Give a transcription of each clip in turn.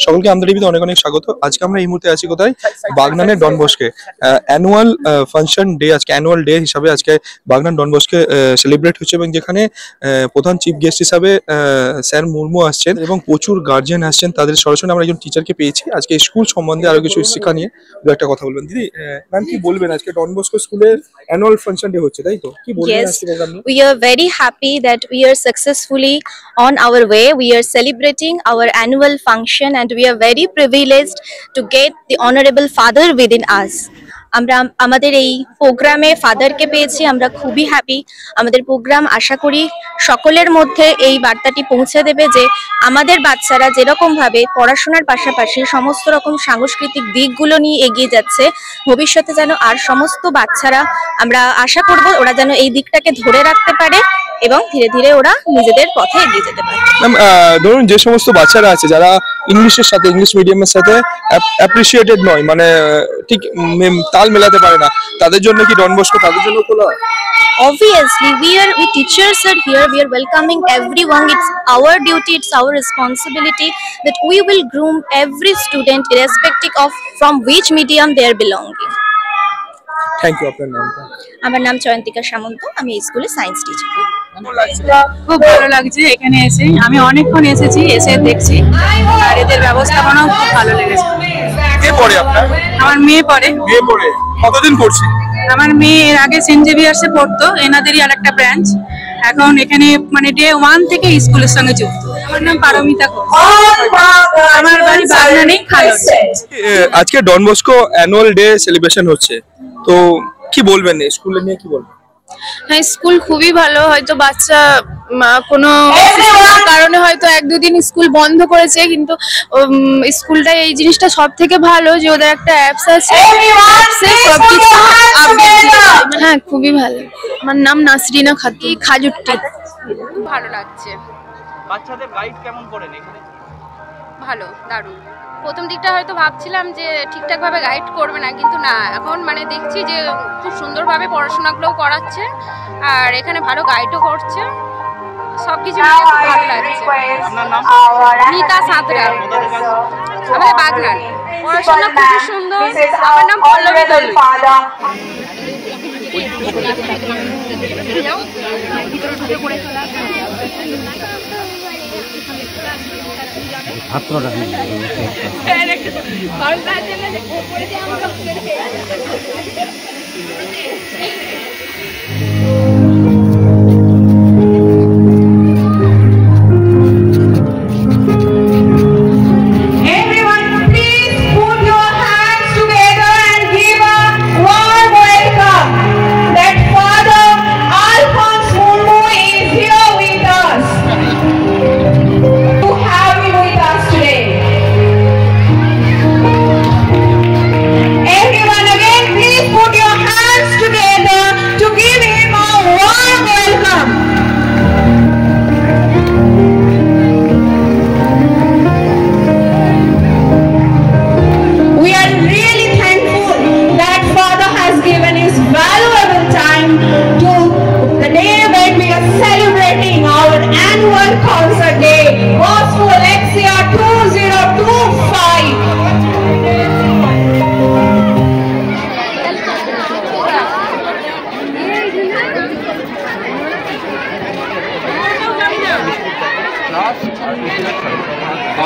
সকলকে আন্তরিকভাবে অনেক অনেক স্বাগত। আজকে আমরা এই মুহূর্তে আছি কোথায়? বাগনানের ডন বস্কে অ্যানুয়াল ফাংশন ডে, আজকে অ্যানুয়াল ডে হিসাবে আজকে বাগনান ডন বস্কে সেলিব্রেট হচ্ছে এবং যেখানে প্রধান চিফ গেস্ট হিসাবে স্যার মুর্মু আসছেন এবং প্রচুর গার্জিয়ান আসছেন। তাদের সরাসরি আমরা একজন টিচারকে পেয়েছি আজকে স্কুল সম্বন্ধে আরো কিছু শিক্ষা নিয়ে দু একটা কথা বলবেন। দিদি, ম্যাম কি বলবেন? আজকে ডন বস্কো স্কুলের অ্যানুয়াল ফাংশন ডে হচ্ছে, তাই তো? কি বলবেন আজকে প্রোগ্রাম নিয়ে? We are very happy that we are successfully on our way. We are celebrating our annual function and we are very privileged to get the honorable father within us. আমরা আমাদের এই প্রোগ্রামে ফাদারকে পেয়েছি, আমরা খুবই হ্যাপি। আমাদের programme আশা করি সকলের মধ্যে এই বার্তাটি পৌঁছে দেবে যে আমাদের বাচ্চারা যেরকম ভাবে পড়াশোনার পাশাপাশি সমস্ত রকম সাংস্কৃতিক দিকগুলো নিয়ে এগিয়ে যাচ্ছে, ভবিষ্যতে যেন আর সমস্ত বাচ্চারা, আমরা আশা করব ওরা যেন এই দিকটাকে ধরে রাখতে পারে এবং ধীরে ধীরে ওরা নিজেদের পথে এগিয়ে যেতে পারে। ধরুন যে সমস্ত বাচ্চারা আছে যারা ইংলিশের সাথে, ইংলিশ মিডিয়ামের সাথে অ্যাপ্রিসিয়েটেড নয়, মানে ঠিক তাল মেলাতে পারে না, তাদের জন্য কি ডন বস্কো তাদের জন্য খোলা? Obviously, we teachers are here. We are welcoming everyone. It's our duty, it's our responsibility that we will groom every student irrespective of from which medium they are belonging. Thank you. আপনার নামটা? আমার নাম চয়ন্তিকা সামন্ত, আমি এই স্কুলে science teacher. খুব ভালো লাগছে এখানে এসে, আমি অনেকক্ষণ এসেছি, এসে দেখছি আর এদের ব্যবস্থাপনাও খুব ভালো লেগেছে। কে পড়ে আপনার? আমার মেয়ে পড়ে। মেয়ে পড়ে কতদিন পড়ছে? আমার মেয়ে এর আগে সেন্ট জেভিয়ার্সে পড়তো, এনাদেরই আর একটা ব্রাঞ্চ। এখন এখানে মানে ডে 1 থেকে স্কুলের সঙ্গে যুক্ত। আমার নাম পারমিতা ঘোষ, আমার বাড়ি বাগনানে খালন। আজকে Don Bosco annual day celebration হচ্ছে, তো কি বলবেন স্কুলে নিয়ে, কি বলবেন? হ্যাঁ, স্কুল খুবই ভালো। হয়তো বাচ্চা কোনো কারণে হয়তো 1-2 দিন স্কুল বন্ধ করেছে, কিন্তু স্কুলটা এই জিনিসটা সব থেকে ভালো যে ওদের একটা অ্যাপস আছে, অ্যাপসে সবকিছু আপডেট। হ্যাঁ, খুবই ভালো। আমার নাম নাসরিনা খাতুন, খাজুট্টি। ভালো লাগছে। বাচ্চাদের গাইড কেমন করেন এখানে? ভালো, দারুণ। প্রথম দিকটা হয়তো ভাবছিলাম যে ঠিকঠাকভাবে গাইড করবে না, কিন্তু না, এখন মানে দেখছি যে খুব সুন্দরভাবে পড়াশোনাগুলোও করাচ্ছে আর এখানে ভালো গাইডও করছে, সবকিছু মিলে খুব ভালো লাগছে। আপনার নাম? নীতা সাঁতরা, আমাদের বাগনান। পড়াশোনা খুবই সুন্দর। আমার নাম Pallavi Dolui.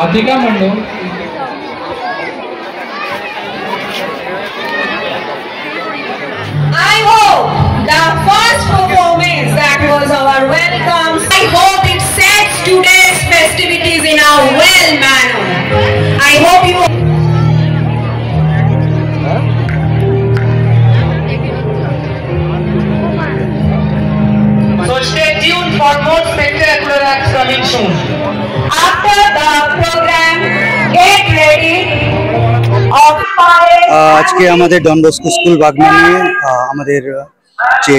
Adhika Mandal. I hope the first performance that was our welcome, I hope it sets today's festivities in a well manner. I hope you so stay tuned for more spectacular acts coming soon. After the program, get ready. আজকে আমাদের ডন Bosco school বাগনানে আমাদের যে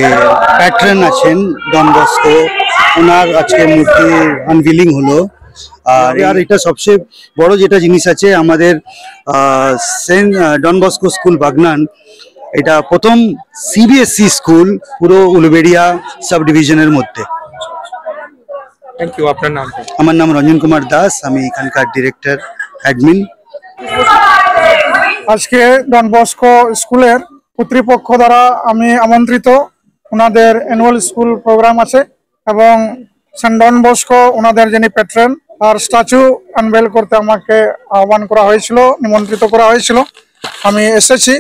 patron আছেন Don Bosco, ওনার আজকে মূর্তি আনভিলিং হলো। আর এটা সবচেয়ে বড় যেটা জিনিস আছে, আমাদের saint Don Bosco school Bagnan এটা প্রথম সিবিএসই স্কুল পুরো উলুবেড়িয়া সাব ডিভিশনের মধ্যে। Thank you. আপনার নাম? আমার নাম রঞ্জন কুমার দাস, আমি এখানকার ডিরেক্টর অ্যাডমিন। আজকে ডন বস্কো স্কুলের কর্তৃপক্ষ দ্বারা আমি আমন্ত্রিত, ওনাদের অ্যানুয়াল স্কুল প্রোগ্রাম আছে এবং সেন্ট ডন বস্কো ওনাদের যিনি প্যাট্রন আর স্ট্যাচু আনভেল করতে আমাকে আহ্বান করা হয়েছিল, নিমন্ত্রিত করা হয়েছিল। আমি এসেছি,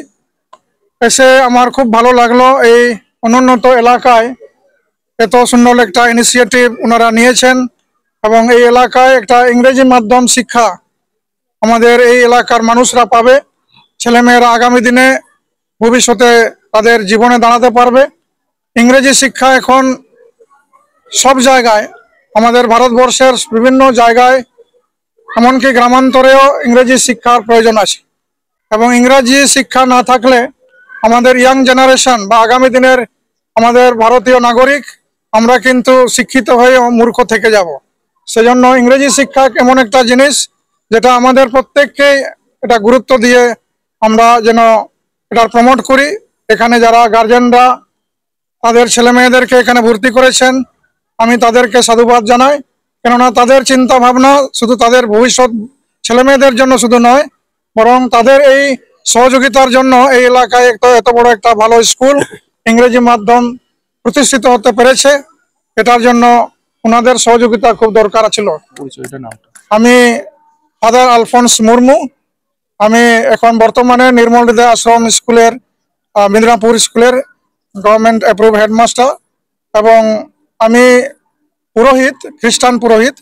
এসে আমার খুব ভালো লাগলো। এই অনুন্নত এলাকায় এত সুন্দর একটা ইনিশিয়েটিভ ওনারা নিয়েছেন এবং এই এলাকায় একটা ইংরেজি মাধ্যম শিক্ষা আমাদের এই এলাকার মানুষরা পাবে। ছেলেমেয়েরা আগামী দিনে ভবিষ্যতে তাদের জীবনে দাঁড়াতে পারবে। ইংরেজি শিক্ষা এখন সব জায়গায়, আমাদের ভারতবর্ষের বিভিন্ন জায়গায়, এমনকি গ্রামান্তরেও ইংরেজি শিক্ষার প্রয়োজন আছে এবং ইংরেজি শিক্ষা না থাকলে আমাদের ইয়াং জেনারেশন বা আগামী দিনের আমাদের ভারতীয় নাগরিক আমরা কিন্তু শিক্ষিত হয়ে মূর্খ থেকে যাব। সেজন্য ইংরেজি শিক্ষা এমন একটা জিনিস যেটা আমাদের প্রত্যেককে এটা গুরুত্ব দিয়ে আমরা যেন এটা প্রমোট করি। এখানে যারা গার্জেনরা তাদের ছেলে মেয়েদেরকে এখানে ভর্তি করেছেন আমি তাদেরকে সাধুবাদ জানাই, কেননা তাদের চিন্তা ভাবনা শুধু তাদের ভবিষ্যৎ ছেলে মেয়েদের জন্য শুধু নয়, বরং তাদের এই সহযোগিতার জন্য এই এলাকায় এত বড় একটা ভালো স্কুল ইংরেজি মাধ্যম প্রতিষ্ঠিত হতে পেরেছে। এটার জন্য ওনাদের সহযোগিতা খুব দরকার ছিল। আমি ফাদার আলফোন্স মুর্মু, আমি এখন বর্তমানে নির্মল হৃদয় আশ্রম স্কুলের মিদনাপুর স্কুলের গভর্নমেন্ট অ্যাপ্রুভ হেডমাস্টার এবং আমি পুরোহিত, খ্রিস্টান পুরোহিত।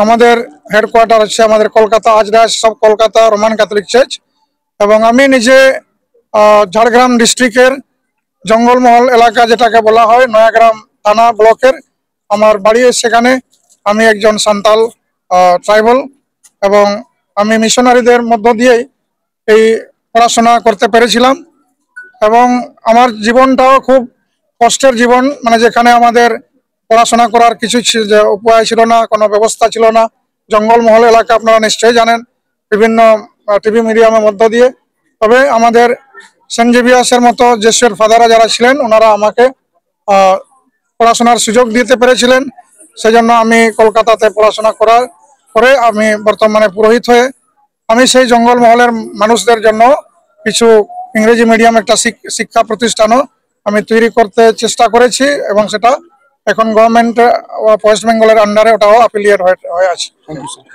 আমাদের হেডকোয়ার্টার হচ্ছে আমাদের কলকাতা আজরাস সব কলকাতা রোমান ক্যাথলিক চার্চ এবং আমি নিজে ঝাড়গ্রাম ডিস্ট্রিক্টের জঙ্গলমহল এলাকা যেটাকে বলা হয় নয়াগ্রাম থানা ব্লকের আমার বাড়ি, সেখানে আমি একজন সান্তাল ট্রাইবাল এবং আমি মিশনারিদের মধ্য দিয়েই এই পড়াশোনা করতে পেরেছিলাম এবং আমার জীবনটাও খুব কষ্টের জীবন, মানে যেখানে আমাদের পড়াশোনা করার কিছু উপায় ছিল না, কোনো ব্যবস্থা ছিল না। জঙ্গলমহল এলাকা আপনারা নিশ্চয়ই জানেন বিভিন্ন টিভি মিডিয়ামের মধ্য দিয়ে। তবে আমাদের সেন্ট জেভিয়ার্সের মতো জেসুয়েট ফাদাররা যারা ছিলেন ওনারা আমাকে পড়াশোনার সুযোগ দিতে পেরেছিলেন। সেজন্য আমি কলকাতাতে পড়াশোনা করার পরে আমি বর্তমানে পুরোহিত হয়ে আমি সেই জঙ্গলমহলের মানুষদের জন্য কিছু ইংরেজি মিডিয়াম একটা শিক্ষা প্রতিষ্ঠানও আমি তৈরি করতে চেষ্টা করেছি এবং সেটা এখন গভর্নমেন্ট ওয়েস্ট বেঙ্গলের আন্ডারে ওটাও অ্যাফিলিয়েট হয়ে আছে। Thank you sir.